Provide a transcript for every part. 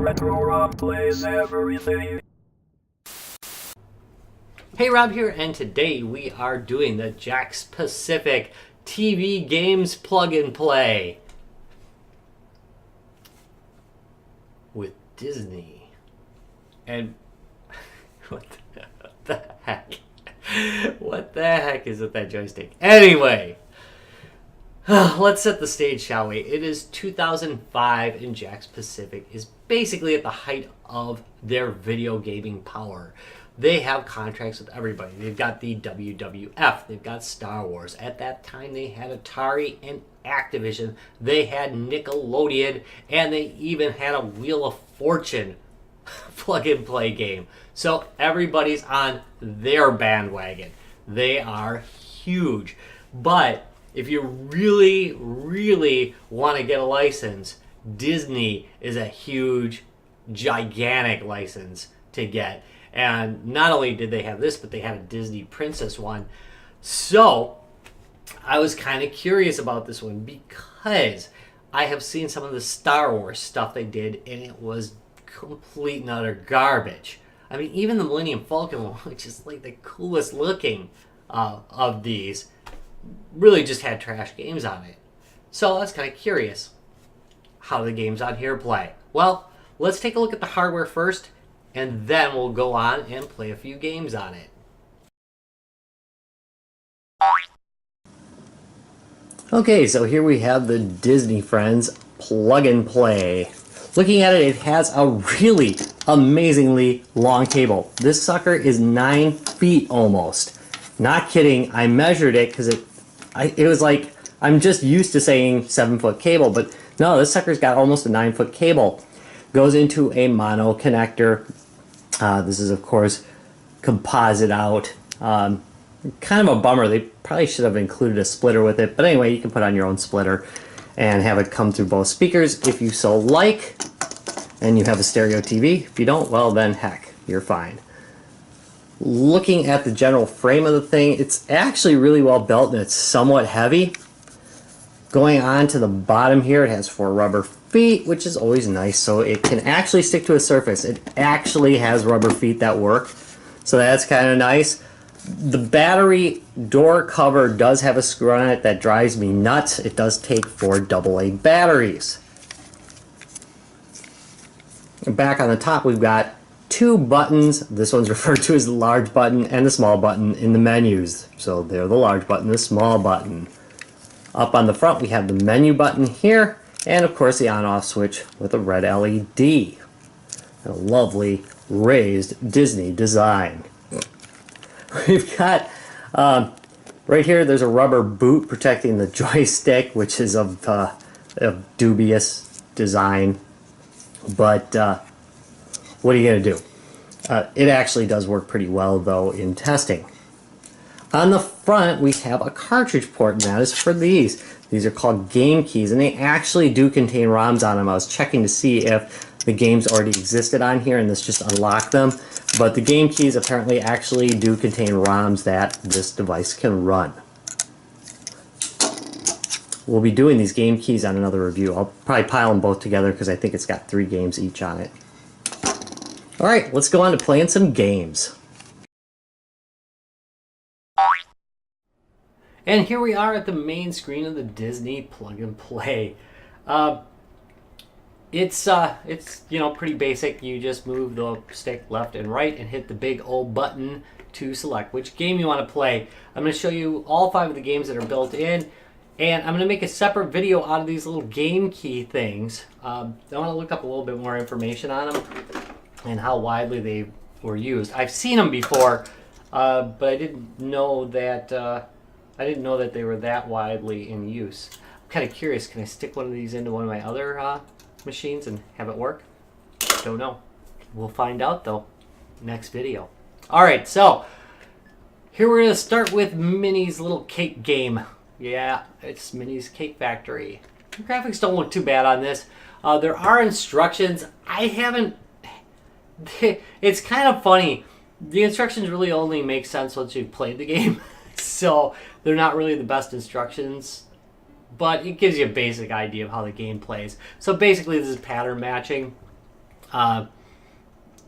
Retro Rob plays everything. Hey, Rob here, and today we are doing the Jakks Pacific TV Games Plug and Play with Disney. And what the heck? What the heck is with that joystick? Anyway, let's set the stage, shall we? It is 2005, and Jakks Pacific is basically at the height of their video gaming power. They have contracts with everybody. They've got the WWF. They've got Star Wars. At that time, they had Atari and Activision. They had Nickelodeon. And they even had a Wheel of Fortune plug-and-play game. So everybody's on their bandwagon. They are huge. But if you really, really want to get a license, Disney is a huge, gigantic license to get. And not only did they have this, but they had a Disney Princess one. So I was kind of curious about this one because I have seen some of the Star Wars stuff they did, and it was complete and utter garbage. I mean, even the Millennium Falcon one, which is like the coolest looking of these, really just had trash games on it. So I was kind of curious how the games on here play. Well, let's take a look at the hardware first, and then we'll go on and play a few games on it. Okay, so here we have the Disney Friends Plug and Play. Looking at it, it has a really amazingly long cable. This sucker is 9 feet almost. Not kidding, I measured it because it was like, I'm just used to saying 7-foot cable, but no, this sucker's got almost a 9-foot cable. Goes into a mono connector. This is, of course, composite out. Kind of a bummer. They probably should have included a splitter with it. But anyway, you can put on your own splitter and have it come through both speakers if you so like. And you have a stereo TV. If you don't, well then, heck, you're fine. Looking at the general frame of the thing, it's actually really well built and it's somewhat heavy. Going on to the bottom here, it has 4 rubber feet, which is always nice, so it can actually stick to a surface. It actually has rubber feet that work, so that's kind of nice. The battery door cover does have a screw on it that drives me nuts. It does take 4 AA batteries. And back on the top, we've got 2 buttons. This one's referred to as the large button and the small button in the menus. So they're the large button, the small button. Up on the front, we have the menu button here, and of course the on-off switch with a red LED. A lovely raised Disney design. We've got, right here, there's a rubber boot protecting the joystick, which is of dubious design. But what are you going to do? It actually does work pretty well, though, in testing. On the front, we have a cartridge port, and that is for these. These are called game keys, and they actually do contain ROMs on them. I was checking to see if the games already existed on here, and this just unlocked them. But the game keys apparently actually do contain ROMs that this device can run. We'll be doing these game keys on another review. I'll probably pile them both together because I think it's got 3 games each on it. Alright, let's go on to playing some games. And here we are at the main screen of the Disney Plug and Play. It's you know, pretty basic. You just move the stick left and right and hit the big old button to select which game you want to play. I'm going to show you all 5 of the games that are built in, and I'm going to make a separate video out of these little game key things. I want to look up a little bit more information on them and how widely they were used. I've seen them before, but I didn't know that they were that widely in use. I'm kind of curious. Can I stick one of these into one of my other machines and have it work? Don't know. We'll find out though. Next video. Alright, so here we're going to start with Minnie's little cake game. Yeah, it's Minnie's Cake Factory. The graphics don't look too bad on this. There are instructions. I haven't... It's kind of funny. The instructions really only make sense once you've played the game. So they're not really the best instructions, but it gives you a basic idea of how the game plays. So basically this is pattern matching.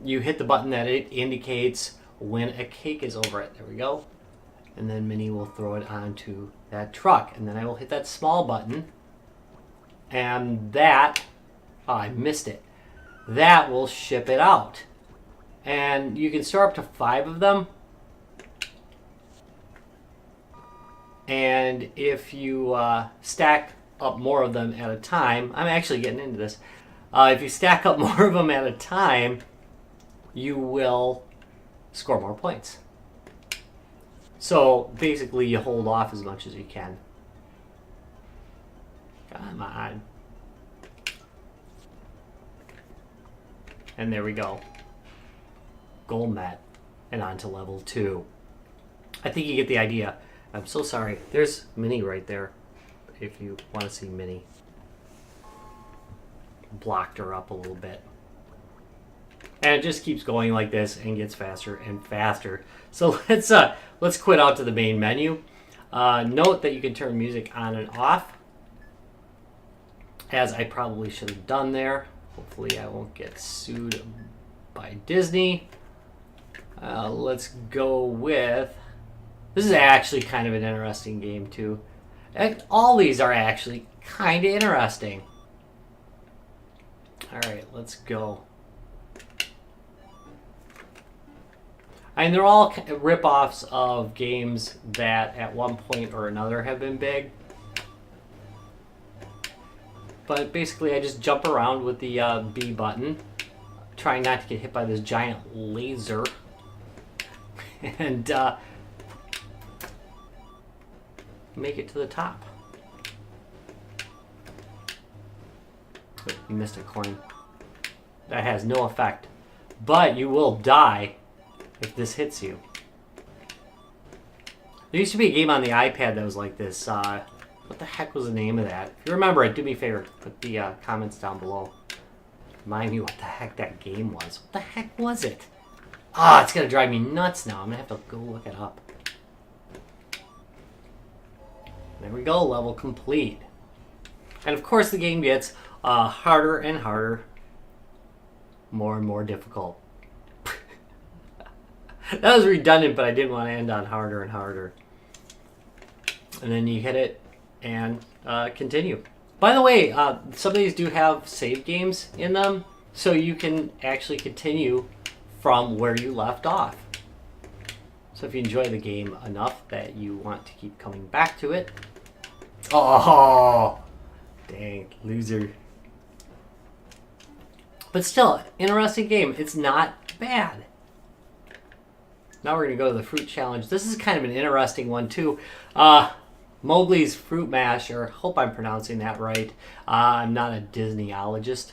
you hit the button that it indicates when a cake is over it. There we go. And then Minnie will throw it onto that truck. And then I will hit that small button. And that, oh, I missed it. That will ship it out. And you can store up to 5 of them. And if you stack up more of them at a time, I'm actually getting into this. If you stack up more of them at a time, you will score more points. So basically you hold off as much as you can. Come on. And there we go. Goal met. And on to level 2. I think you get the idea. I'm so sorry. There's Minnie right there. If you want to see Minnie. Blocked her up a little bit. And it just keeps going like this and gets faster and faster. So let's quit out to the main menu. Note that you can turn music on and off, as I probably should have done there. Hopefully I won't get sued by Disney. Let's go with... This is actually kind of an interesting game too. And all these are actually kind of interesting. Alright, let's go. And they're all rip-offs of games that at one point or another have been big. But basically I just jump around with the B button, trying not to get hit by this giant laser. And make it to the top. Oh, you missed a coin. That has no effect. But you will die if this hits you. There used to be a game on the iPad that was like this. What the heck was the name of that? If you remember it, do me a favor. Put the comments down below. Remind me what the heck that game was. What the heck was it? Ah, it's going to drive me nuts now. I'm going to have to go look it up. There we go. Level complete. And of course the game gets harder and harder. More and more difficult. That was redundant, but I didn't want to end on harder and harder. And then you hit it and continue. By the way, some of these do have save games in them, so you can actually continue from where you left off. So if you enjoy the game enough that you want to keep coming back to it. Oh, dang, loser. But still, interesting game. It's not bad. Now we're going to go to the fruit challenge. This is kind of an interesting one too. Mobleys Fruit Mash, or hope I'm pronouncing that right. I'm not a Disneyologist.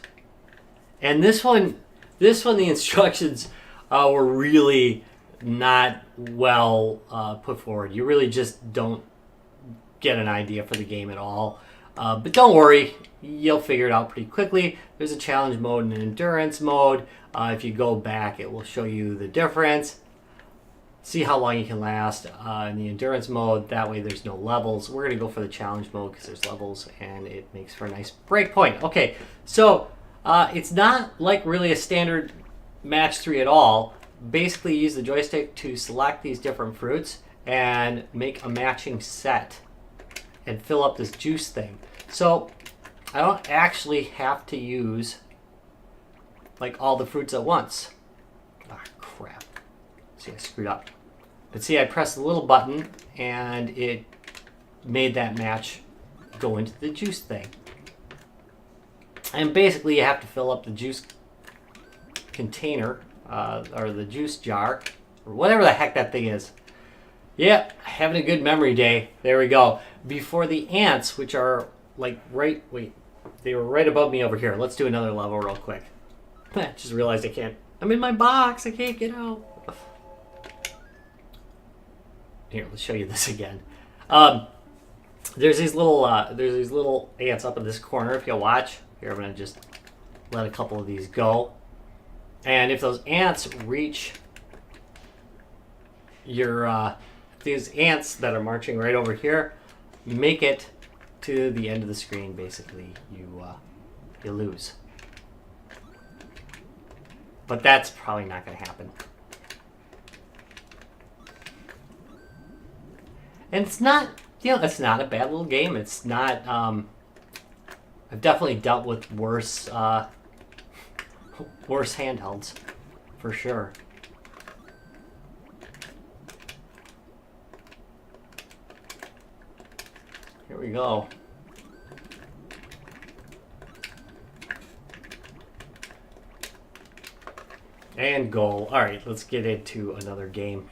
And this one the instructions were really not well put forward. You really just don't get an idea for the game at all. But don't worry, you'll figure it out pretty quickly. There's a challenge mode and an endurance mode. If you go back, it will show you the difference. See how long you can last in the endurance mode. That way there's no levels. We're going to go for the challenge mode because there's levels and it makes for a nice break point. Okay, so it's not like really a standard match 3 at all. Basically use the joystick to select these different fruits and make a matching set and fill up this juice thing. So I don't actually have to use like all the fruits at once. Ah, crap. See, I screwed up. But see, I pressed the little button and it made that match go into the juice thing. And basically you have to fill up the juice container or the juice jar or whatever the heck that thing is. Yep, having a good memory day. There we go. Before the ants, which are like right, wait, they were right above me over here. Let's do another level real quick. Just realized I can't, I'm in my box, I can't get out. Here, let's show you this again. There's these little ants up in this corner. If you watch, here I'm gonna just let a couple of these go. And if those ants reach your these ants that are marching right over here, make it to the end of the screen. Basically, you lose. But that's probably not going to happen. And it's not, it's not a bad little game. It's not, I've definitely dealt with worse handhelds, for sure. Here we go. And goal. All right, let's get into another game.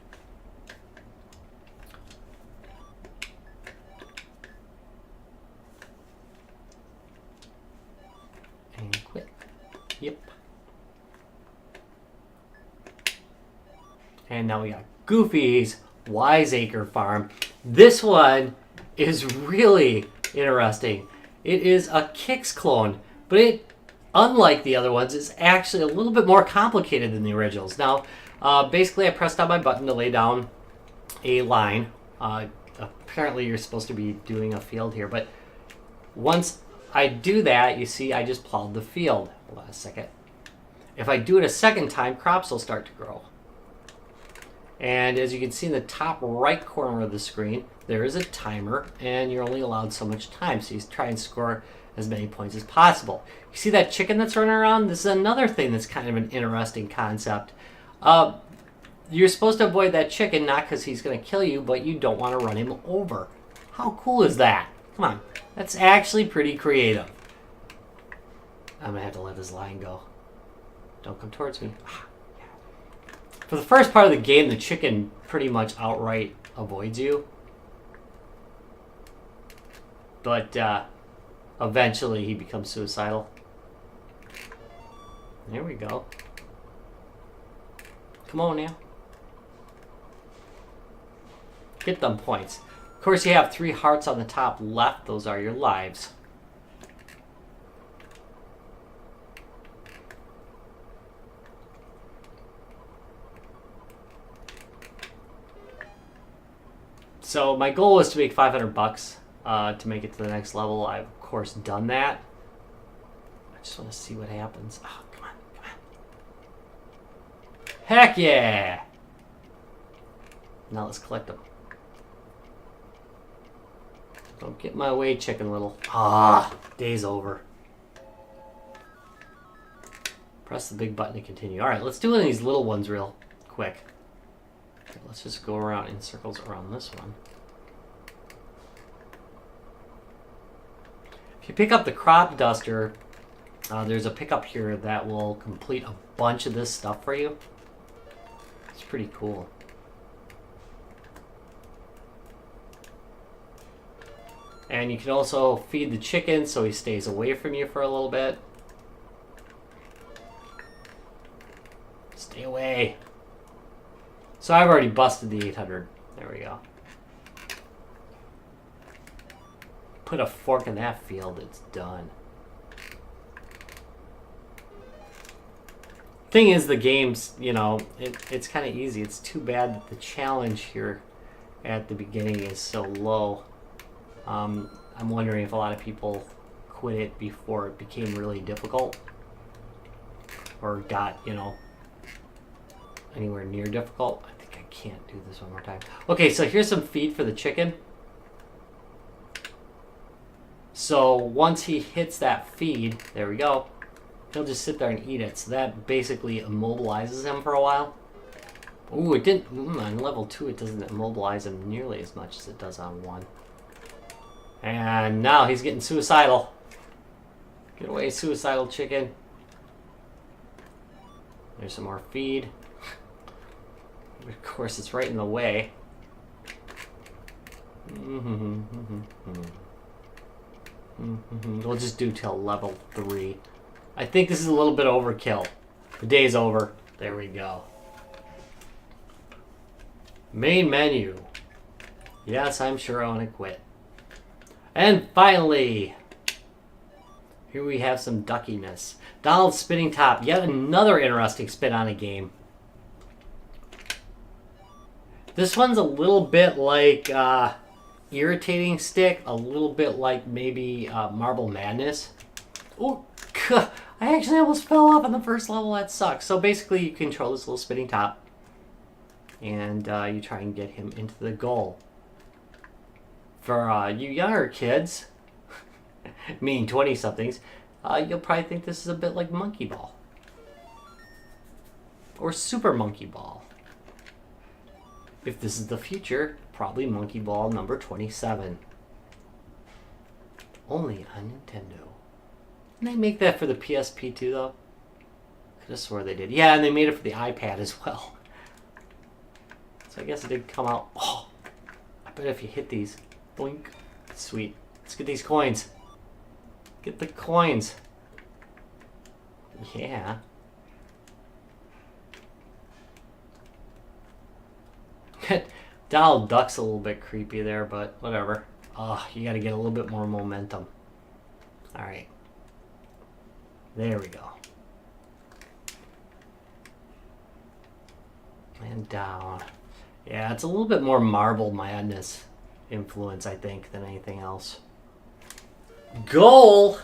And quit. Yep. And now we got Goofy's Wiseacre Farm. This one is really interesting. It is a Kix clone, but it, unlike the other ones, is actually a little bit more complicated than the originals. Now, basically I pressed down my button to lay down a line. Apparently you're supposed to be doing a field here, but once I do that, you see I just plowed the field. Hold on a second. If I do it a second time, crops will start to grow. And as you can see in the top right corner of the screen, there is a timer, and you're only allowed so much time. So you try and score as many points as possible. You see that chicken that's running around? This is another thing that's kind of an interesting concept. You're supposed to avoid that chicken, not because he's going to kill you, but you don't want to run him over. How cool is that? Come on. That's actually pretty creative. I'm going to have to let this line go. Don't come towards me. For the first part of the game, the chicken pretty much outright avoids you. But eventually he becomes suicidal. There we go. Come on now. Get them points. Of course, you have 3 hearts on the top left. Those are your lives. So my goal was to make $500 to make it to the next level. I've of course done that. I just want to see what happens. Oh, come on, come on. Heck yeah! Now let's collect them. Don't get in my way, Chicken Little. Ah, day's over. Press the big button to continue. All right, let's do one of these little ones real quick. Okay, let's just go around in circles around this one. If you pick up the crop duster, there's a pickup here that will complete a bunch of this stuff for you. It's pretty cool. And you can also feed the chicken so he stays away from you for a little bit. Stay away. So I've already busted the 800. There we go. Put a fork in that field, it's done. Thing is, the game's, it's kind of easy. It's too bad that the challenge here at the beginning is so low. I'm wondering if a lot of people quit it before it became really difficult. Or got, anywhere near difficult. I think I can't do this one more time. Okay, so here's some feed for the chicken. So once he hits that feed, there we go, he'll just sit there and eat it. So that basically immobilizes him for a while. Ooh, it didn't, on level 2 it doesn't immobilize him nearly as much as it does on 1. And now he's getting suicidal. Get away, suicidal chicken. There's some more feed. Of course, it's right in the way. We'll just do till level 3. I think this is a little bit overkill. The day's over. There we go. Main menu. Yes, I'm sure I want to quit. And finally, here we have some duckiness. Donald's Spinning Top. Yet another interesting spin on a game. This one's a little bit like Irritating Stick, a little bit like maybe Marble Madness. Oh, I actually almost fell off on the first level. That sucks. So basically, you control this little spinning top, and you try and get him into the goal. For you younger kids, meaning 20-somethings, you'll probably think this is a bit like Monkey Ball. Or Super Monkey Ball. If this is the future, probably Monkey Ball number 27. Only on Nintendo. Didn't they make that for the PSP too, though? Could have swore they did. Yeah, and they made it for the iPad as well. So I guess it did come out. Oh, I bet if you hit these, boink. Sweet. Let's get these coins. Get the coins. Yeah. Donald Duck's a little bit creepy there, but whatever. Oh, you gotta get a little bit more momentum. Alright. There we go. And down. Yeah, it's a little bit more Marble Madness influence, I think, than anything else. Goal!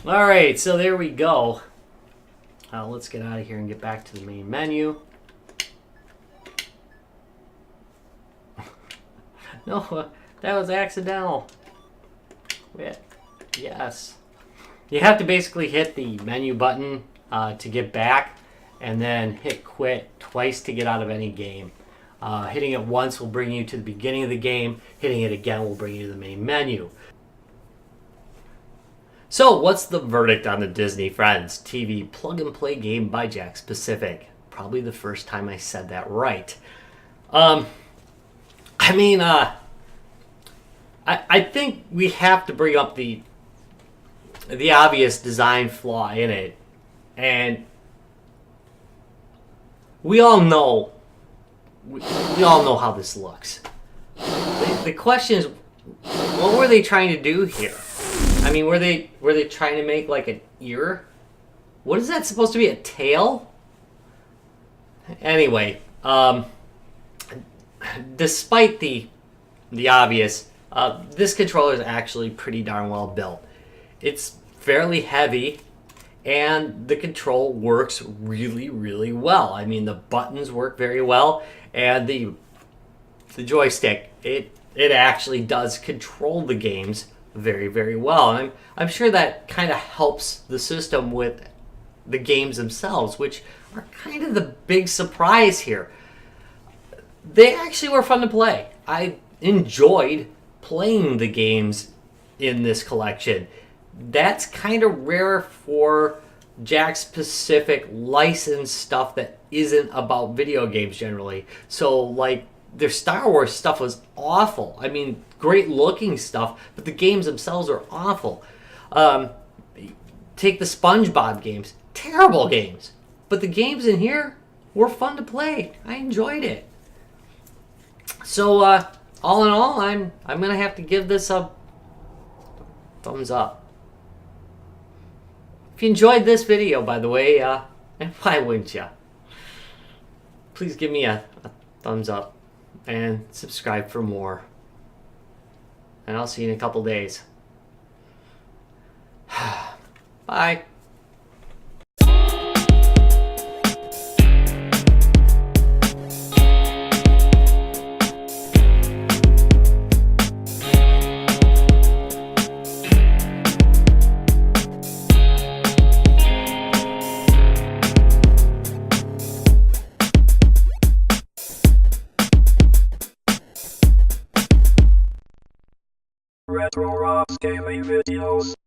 Alright, so there we go. Let's get out of here and get back to the main menu. No, that was accidental. Yes. You have to basically hit the menu button to get back, and then hit quit twice to get out of any game. Hitting it once will bring you to the beginning of the game. Hitting it again will bring you to the main menu. So, what's the verdict on the Disney Friends TV plug-and-play game by Jakks Pacific? Probably the first time I said that right. I think we have to bring up the obvious design flaw in it, and we all know how this looks. The question is, what were they trying to do here? I mean, were they trying to make like an ear? What is that supposed to be? A tail? Anyway, despite the obvious, this controller is actually pretty darn well built. It's fairly heavy, and the control works really, really well. I mean, the buttons work very well, and the joystick, it actually does control the games very, very well. And I'm sure that kind of helps the system with the games themselves, which are kind of the big surprise here. They actually were fun to play. I enjoyed playing the games in this collection. That's kind of rare for Jakks Pacific licensed stuff that isn't about video games generally. So, like, their Star Wars stuff was awful. I mean, great looking stuff, but the games themselves are awful. Take the SpongeBob games. Terrible games. But the games in here were fun to play. I enjoyed it. So, all in all, I'm going to have to give this a thumbs up. If you enjoyed this video, by the way, and why wouldn't you? Please give me a thumbs up and subscribe for more. And I'll see you in a couple days. Bye. Retro Rocks Gaming Videos.